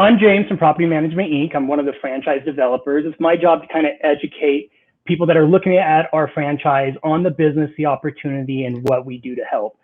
I'm James from Property Management Inc. I'm one of the franchise developers. It's my job to kind of educate people that are looking at our franchise on the business, the opportunity, and what we do to help.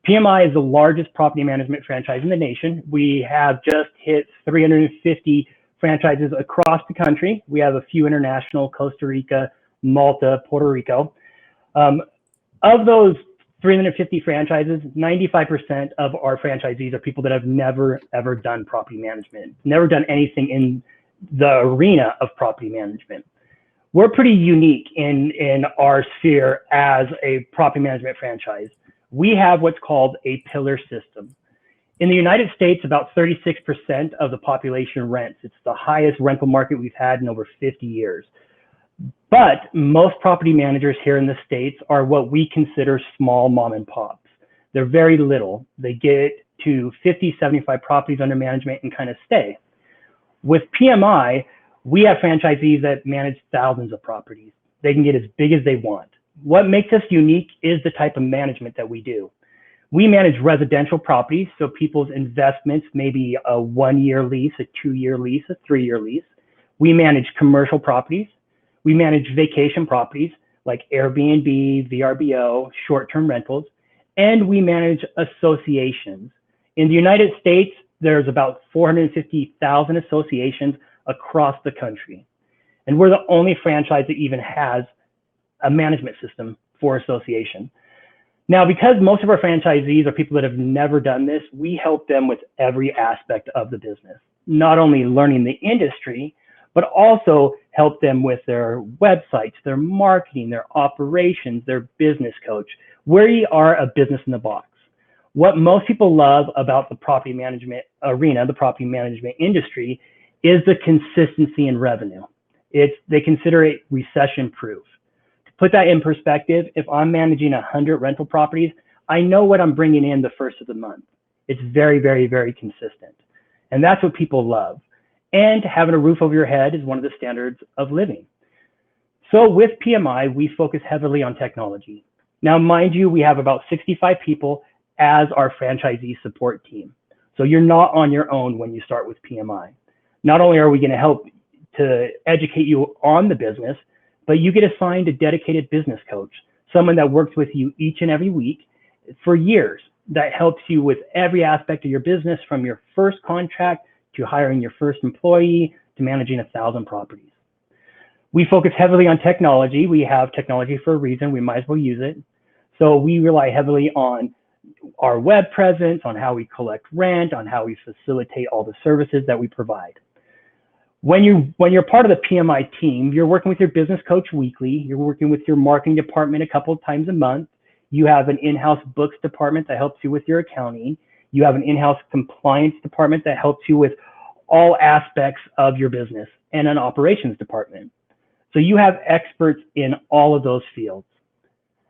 PMI is the largest property management franchise in the nation. We have just hit 350 franchises across the country. We have a few international, Costa Rica, Malta, Puerto Rico. Of those 350 franchises, 95% of our franchisees are people that have never, ever done property management, never done anything in the arena of property management. We're pretty unique in our sphere as a property management franchise. We have what's called a pillar system. In the United States, about 36% of the population rents. It's the highest rental market we've had in over 50 years. But most property managers here in the States are what we consider small mom and pops. They're very little. They get to 50, 75 properties under management and kind of stay. With PMI, we have franchisees that manage thousands of properties. They can get as big as they want. What makes us unique is the type of management that we do. We manage residential properties, so people's investments may be a 1-year lease, a 2-year lease, a 3-year lease. We manage commercial properties. We manage vacation properties like Airbnb, VRBO, short-term rentals, and we manage associations. In the United States, there's about 450,000 associations across the country. And we're the only franchise that even has a management system for association. Now, because most of our franchisees are people that have never done this, we help them with every aspect of the business, not only learning the industry, but also help them with their websites, their marketing, their operations, their business coach. We are a business in the box. What most people love about the property management arena, the property management industry, is the consistency in revenue. They consider it recession-proof. To put that in perspective, if I'm managing 100 rental properties, I know what I'm bringing in the first of the month. It's very, very, very consistent. And that's what people love. And having a roof over your head is one of the standards of living. So with PMI, we focus heavily on technology. Now, mind you, we have about 65 people as our franchisee support team. So you're not on your own when you start with PMI. Not only are we going to help to educate you on the business, but you get assigned a dedicated business coach, someone that works with you each and every week for years, that helps you with every aspect of your business, from your first contract to hiring your first employee, to managing 1,000 properties. We focus heavily on technology. We have technology for a reason. We might as well use it. So we rely heavily on our web presence, on how we collect rent, on how we facilitate all the services that we provide. When you're part of the PMI team, you're working with your business coach weekly. You're working with your marketing department a couple of times a month. You have an in-house books department that helps you with your accounting. You have an in-house compliance department that helps you with all aspects of your business, and an operations department. So you have experts in all of those fields.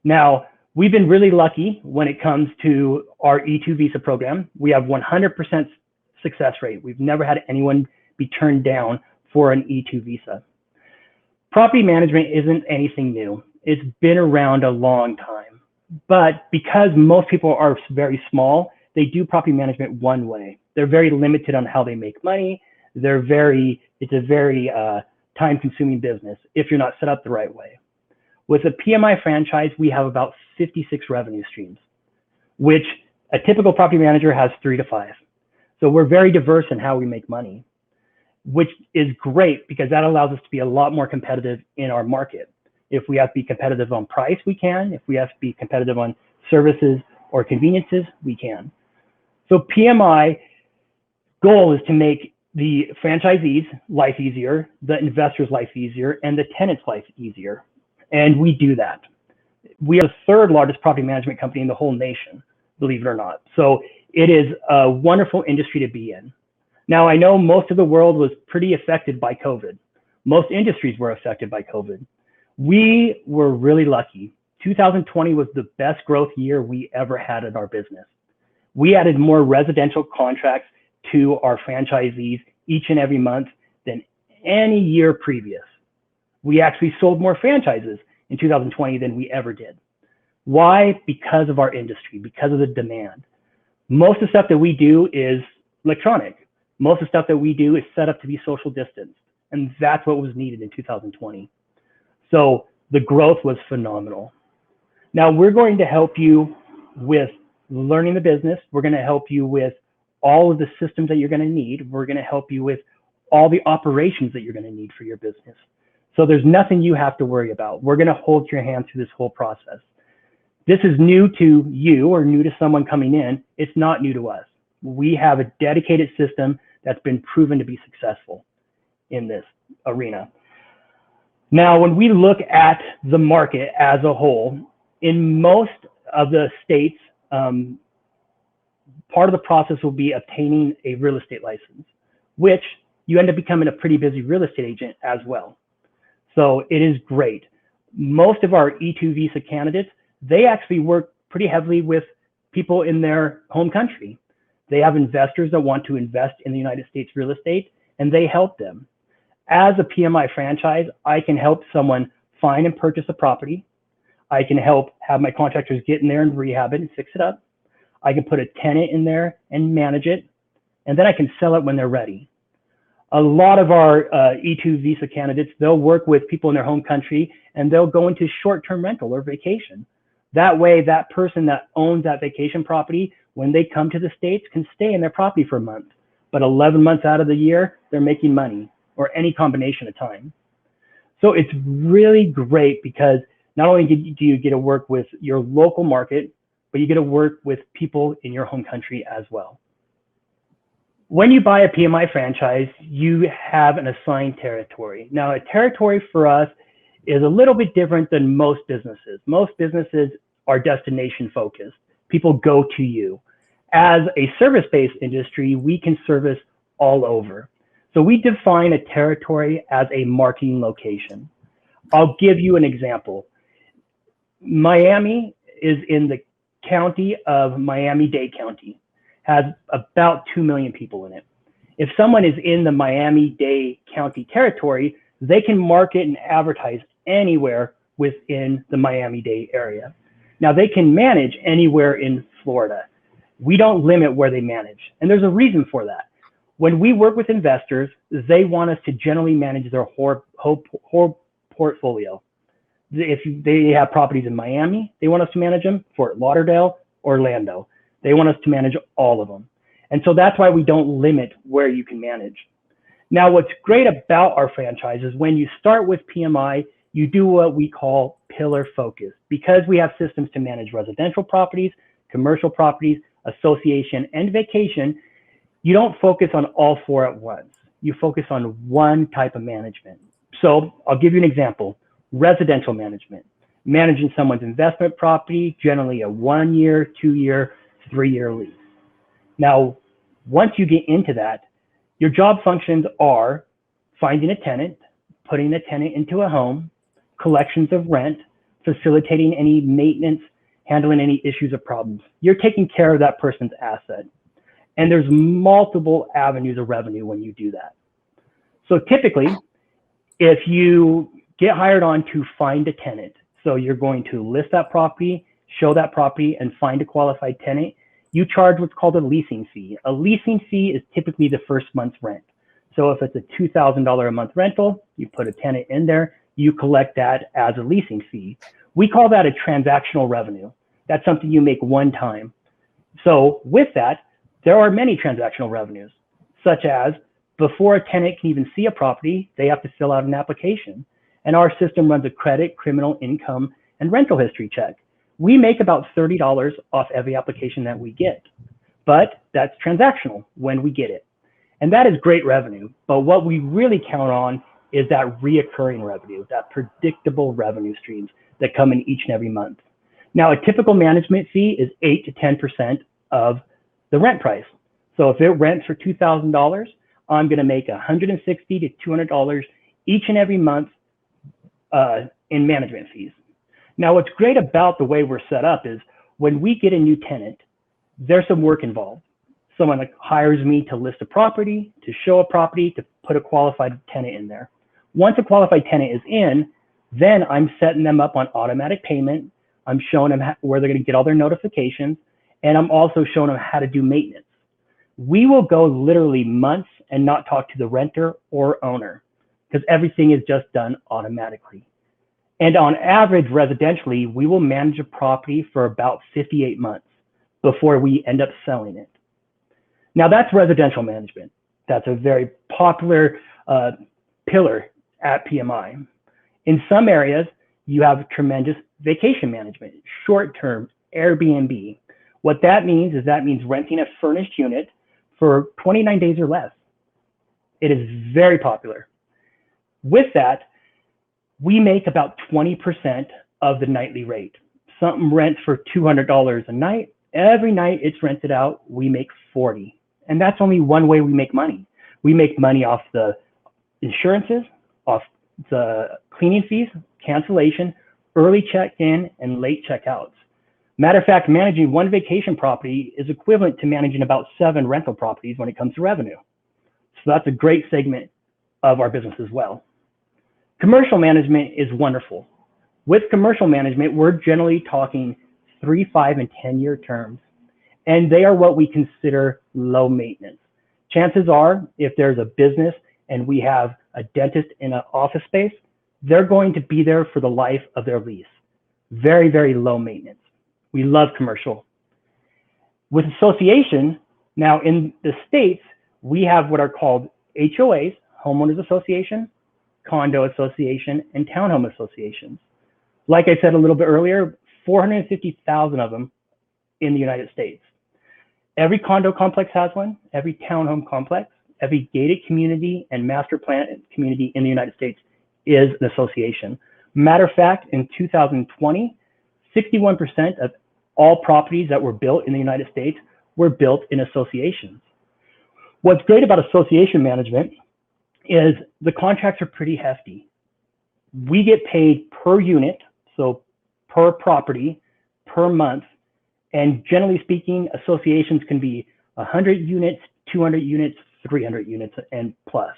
Now, we've been really lucky when it comes to our E2 visa program. We have 100% success rate. We've never had anyone be turned down for an E2 visa. Property management isn't anything new. It's been around a long time. But because most people are very small, they do property management one way. They're very limited on how they make money. It's a very time-consuming business if you're not set up the right way. With a PMI franchise, we have about 56 revenue streams, which a typical property manager has 3 to 5. So we're very diverse in how we make money, which is great because that allows us to be a lot more competitive in our market. If we have to be competitive on price, we can. If we have to be competitive on services or conveniences, we can. So PMI goal is to make the franchisees' life easier, the investors' life easier, and the tenants' life easier. And we do that. We are the 3rd largest property management company in the whole nation, believe it or not. So it is a wonderful industry to be in. Now, I know most of the world was pretty affected by COVID. Most industries were affected by COVID. We were really lucky. 2020 was the best growth year we ever had in our business. We added more residential contracts to our franchisees each and every month than any year previous. We actually sold more franchises in 2020 than we ever did. Why? Because of our industry, because of the demand. Most of the stuff that we do is electronic. Most of the stuff that we do is set up to be social distanced, and that's what was needed in 2020. So the growth was phenomenal. Now we're going to help you with learning the business. We're going to help you with all of the systems that you're going to need. We're going to help you with all the operations that you're going to need for your business. So there's nothing you have to worry about. We're going to hold your hand through this whole process. This is new to you or new to someone coming in. It's not new to us. We have a dedicated system that's been proven to be successful in this arena. Now, when we look at the market as a whole, in most of the states, part of the process will be obtaining a real estate license, which you end up becoming a pretty busy real estate agent as well. So it is great. Most of our E2 visa candidates, they actually work pretty heavily with people in their home country. They have investors that want to invest in the United States real estate, and they help them. As a PMI franchise, I can help someone find and purchase a property. I can help have my contractors get in there and rehab it and fix it up. I can put a tenant in there and manage it, and then I can sell it when they're ready. A lot of our E2 visa candidates, they'll work with people in their home country, and they'll go into short-term rental or vacation. That way, that person that owns that vacation property, when they come to the States, can stay in their property for a month. But 11 months out of the year, they're making money, or any combination of time. So it's really great because not only do you get to work with your local market, but you get to work with people in your home country as well. When you buy a PMI franchise, you have an assigned territory. Now, a territory for us is a little bit different than most businesses. Most businesses are destination focused. People go to you. As a service-based industry, we can service all over. So we define a territory as a marketing location. I'll give you an example. Miami is in the county of Miami-Dade County, has about 2 million people in it. If someone is in the Miami-Dade County territory, they can market and advertise anywhere within the Miami-Dade area. Now they can manage anywhere in Florida. We don't limit where they manage, and there's a reason for that. When we work with investors, they want us to generally manage their whole portfolio. If they have properties in Miami, they want us to manage them. Fort Lauderdale, Orlando, they want us to manage all of them. And so that's why we don't limit where you can manage. Now, what's great about our franchise is when you start with PMI, you do what we call pillar focus. Because we have systems to manage residential properties, commercial properties, association, and vacation, you don't focus on all four at once. You focus on one type of management. So I'll give you an example. Residential management, managing someone's investment property, generally a 1 year, 2 year, 3 year lease. Now, once you get into that, your job functions are finding a tenant, putting the tenant into a home, collections of rent, facilitating any maintenance, handling any issues or problems. You're taking care of that person's asset. And there's multiple avenues of revenue when you do that. So typically, if you get hired on to find a tenant, so you're going to list that property, show that property, and find a qualified tenant, you charge what's called a leasing fee. A leasing fee is typically the first month's rent. So if it's a $2,000 a month rental, you put a tenant in there, you collect that as a leasing fee. We call that a transactional revenue. That's something you make one time. So with that, there are many transactional revenues, such as before a tenant can even see a property, they have to fill out an application. And our system runs a credit, criminal, income, and rental history check. We make about $30 off every application that we get, but that's transactional when we get it. And that is great revenue. But what we really count on is that reoccurring revenue, that predictable revenue streams that come in each and every month. Now, a typical management fee is 8 to 10% of the rent price. So if it rents for $2,000, I'm going to make $160 to $200 each and every month in management fees. Now, what's great about the way we're set up is when we get a new tenant, there's some work involved. Someone like hires me to list a property, to show a property, to put a qualified tenant in there. Once a qualified tenant is in, then I'm setting them up on automatic payment. I'm showing them where they're going to get all their notifications, and I'm also showing them how to do maintenance. We will go literally months and not talk to the renter or owner because everything is just done automatically. And on average, residentially, we will manage a property for about 58 months before we end up selling it. Now that's residential management. That's a very popular pillar at PMI. In some areas, you have tremendous vacation management, short-term, Airbnb. What that means is renting a furnished unit for 29 days or less. It is very popular. With that, we make about 20% of the nightly rate. Something rents for $200 a night. Every night it's rented out, we make $40. And that's only one way we make money. We make money off the insurances, off the cleaning fees, cancellation, early check-in, and late checkouts. Matter of fact, managing one vacation property is equivalent to managing about 7 rental properties when it comes to revenue. So that's a great segment of our business as well. Commercial management is wonderful. With commercial management, we're generally talking 3, 5, and 10-year terms, and they are what we consider low maintenance. Chances are, if there's a business and we have a dentist in an office space, they're going to be there for the life of their lease. Very, very low maintenance. We love commercial. With association, now in the States, we have what are called HOAs, homeowners association, condo association, and townhome associations. Like I said a little bit earlier, 450,000 of them in the United States. Every condo complex has one, every townhome complex, every gated community and master plan community in the United States is an association. Matter of fact, in 2020, 61% of all properties that were built in the United States were built in associations. What's great about association management is the contracts are pretty hefty. We get paid per unit, so per property, per month, and generally speaking, associations can be 100 units, 200 units, 300 units, and plus.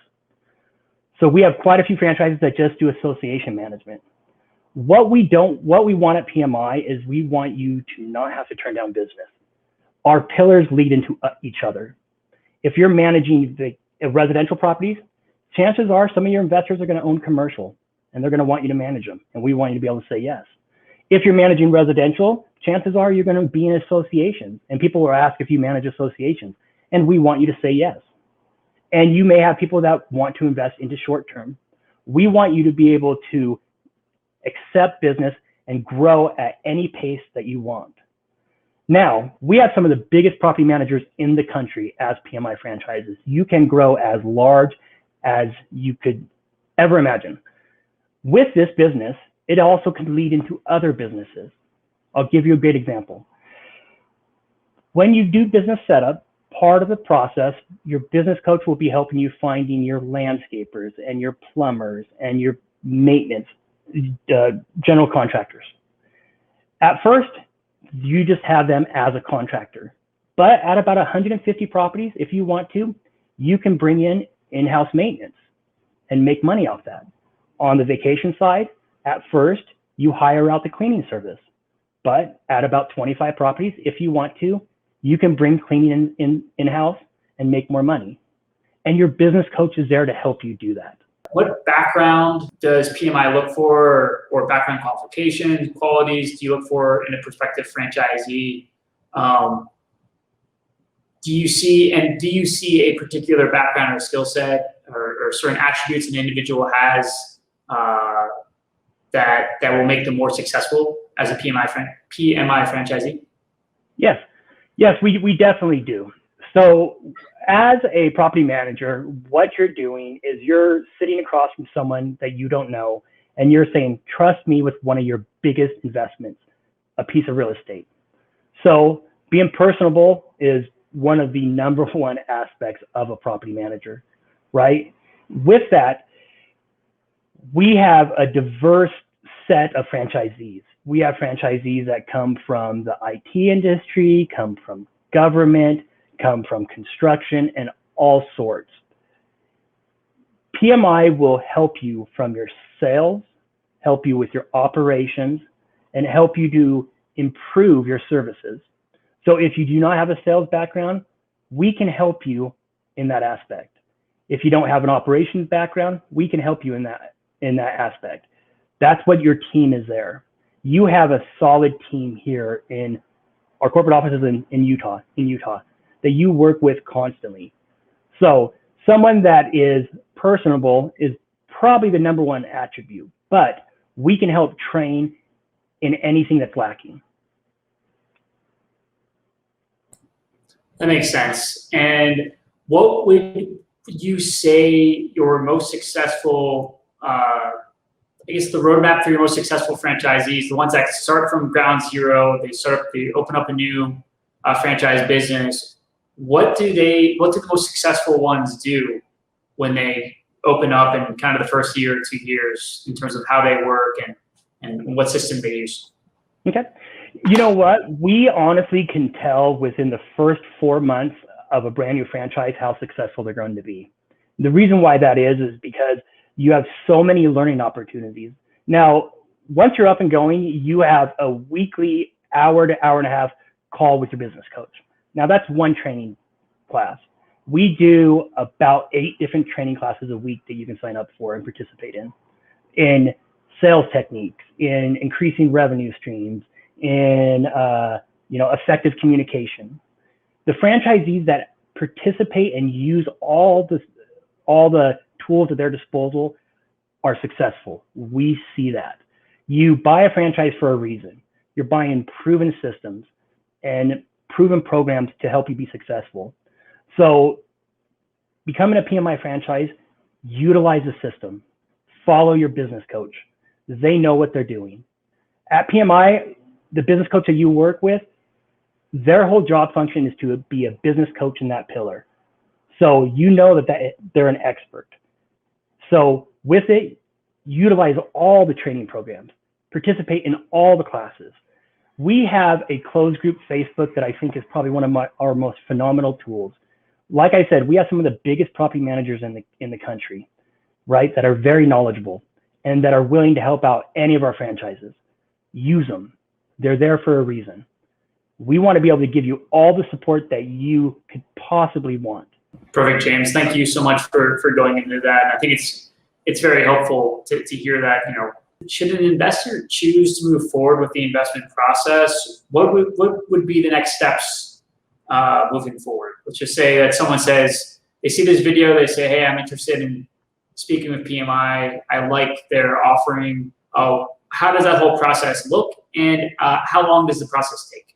So we have quite a few franchises that just do association management. What we want at PMI is we want you to not have to turn down business. Our pillars lead into each other. If you're managing the residential properties, chances are some of your investors are going to own commercial and they're going to want you to manage them. And we want you to be able to say yes. If you're managing residential, chances are you're going to be in associations and people will ask if you manage associations and we want you to say yes. And you may have people that want to invest into short term. We want you to be able to accept business and grow at any pace that you want. Now, we have some of the biggest property managers in the country as PMI franchises. You can grow as large as you could ever imagine. With this business, it also can lead into other businesses. I'll give you a great example. When you do business setup, part of the process, your business coach will be helping you finding your landscapers and your plumbers and your maintenance general contractors. At first, you just have them as a contractor. But at about 150 properties, if you want to, you can bring in in-house maintenance and make money off that. On the vacation side, at first, you hire out the cleaning service. But at about 25 properties, if you want to, you can bring cleaning in-house and make more money. And your business coach is there to help you do that. What background does PMI look for, or background qualifications, qualities do you look for in a prospective franchisee? Do you see a particular background or skill set or certain attributes an individual has that will make them more successful as a PMI franchisee? Yes, we definitely do. So as a property manager, what you're doing is you're sitting across from someone that you don't know, and you're saying, trust me with one of your biggest investments, a piece of real estate. So being personable is one of the number one aspects of a property manager, right? With that, we have a diverse set of franchisees. We have franchisees that come from the IT industry, come from government, come from construction, and all sorts. PMI will help you from your sales, help you with your operations, and help you to improve your services. So if you do not have a sales background, We can help you in that aspect. If you don't have an operations background, we can help you in that aspect. That's what your team is there. You have a solid team here in our corporate offices in Utah, that you work with constantly. So someone that is personable is probably the number one attribute, but we can help train in anything that's lacking. That makes sense. And what would you say your most successful, I guess the roadmap for your most successful franchisees, the ones that start from ground zero, they open up a new franchise business. What do the most successful ones do when they open up in kind of the first year or 2 years in terms of how they work and what system they use? Okay. You know what? We honestly can tell within the first 4 months of a brand new franchise how successful they're going to be. The reason why that is because you have so many learning opportunities. Now, once you're up and going, you have a weekly hour to hour and a half call with your business coach. Now, that's one training class. We do about 8 different training classes a week that you can sign up for and participate in sales techniques, in increasing revenue streams, in effective communication. The franchisees that participate and use all the tools at their disposal are successful. We see that. You buy a franchise for a reason. You're buying proven systems and proven programs to help you be successful. So becoming a PMI franchise, utilize the system. Follow your business coach. They know what they're doing. At PMI, the business coach that you work with, their whole job function is to be a business coach in that pillar. So you know that they're an expert. So with it, utilize all the training programs, participate in all the classes. We have a closed group Facebook that I think is probably one of our most phenomenal tools. Like I said, we have some of the biggest property managers in the country, right, that are very knowledgeable and that are willing to help out any of our franchises. Use them. They're there for a reason. We want to be able to give you all the support that you could possibly want. Perfect, James. Thank you so much for going into that. And I think it's very helpful to hear that, should an investor choose to move forward with the investment process, what would be the next steps moving forward? Let's just say that someone says, they see this video, they say, hey, I'm interested in speaking with PMI. I like their offering. How does that whole process look, and how long does the process take?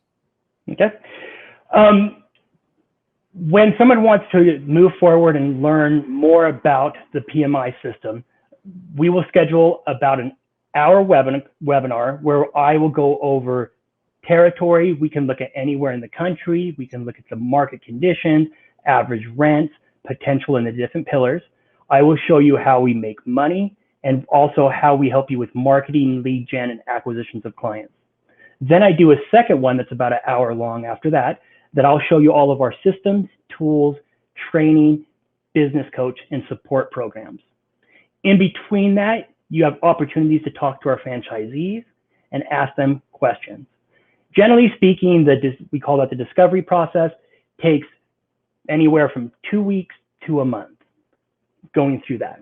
Okay. When someone wants to move forward and learn more about the PMI system, we will schedule about an hour webinar where I will go over territory. We can look at anywhere in the country. We can look at the market conditions, average rents, potential in the different pillars. I will show you how we make money and also how we help you with marketing, lead gen, and acquisitions of clients. Then I do a second one that's about an hour long after that I'll show you all of our systems, tools, training, business coach, and support programs. In between that, you have opportunities to talk to our franchisees and ask them questions. Generally speaking, we call that the discovery process, takes anywhere from 2 weeks to a month going through that.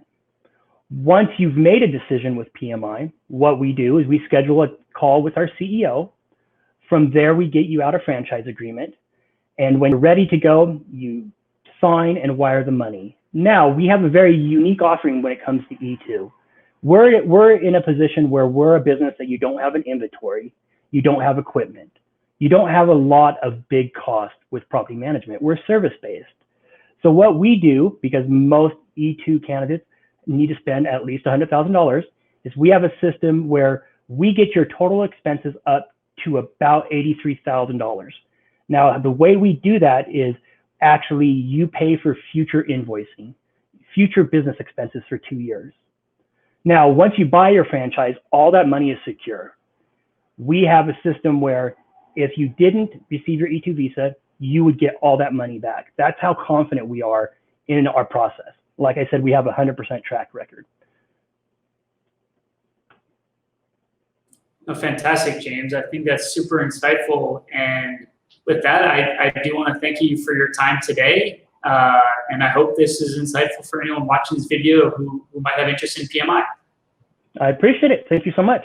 Once you've made a decision with PMI, what we do is we schedule a call with our CEO. From there, we get you out a franchise agreement. And when you're ready to go, you sign and wire the money. Now, we have a very unique offering when it comes to E2. We're in a position where we're a business that you don't have an inventory, you don't have equipment, you don't have a lot of big costs with property management. We're service-based. So what we do, because most E2 candidates need to spend at least $100,000, is we have a system where we get your total expenses up to about $83,000. Now, the way we do that is actually you pay for future invoicing, future business expenses for 2 years. Now, once you buy your franchise, all that money is secure. We have a system where if you didn't receive your E2 visa, you would get all that money back. That's how confident we are in our process. Like I said, we have a 100% track record. Oh, fantastic, James. I think that's super insightful. And with that, I do want to thank you for your time today. And I hope this is insightful for anyone watching this video who might have interest in PMI. I appreciate it. Thank you so much.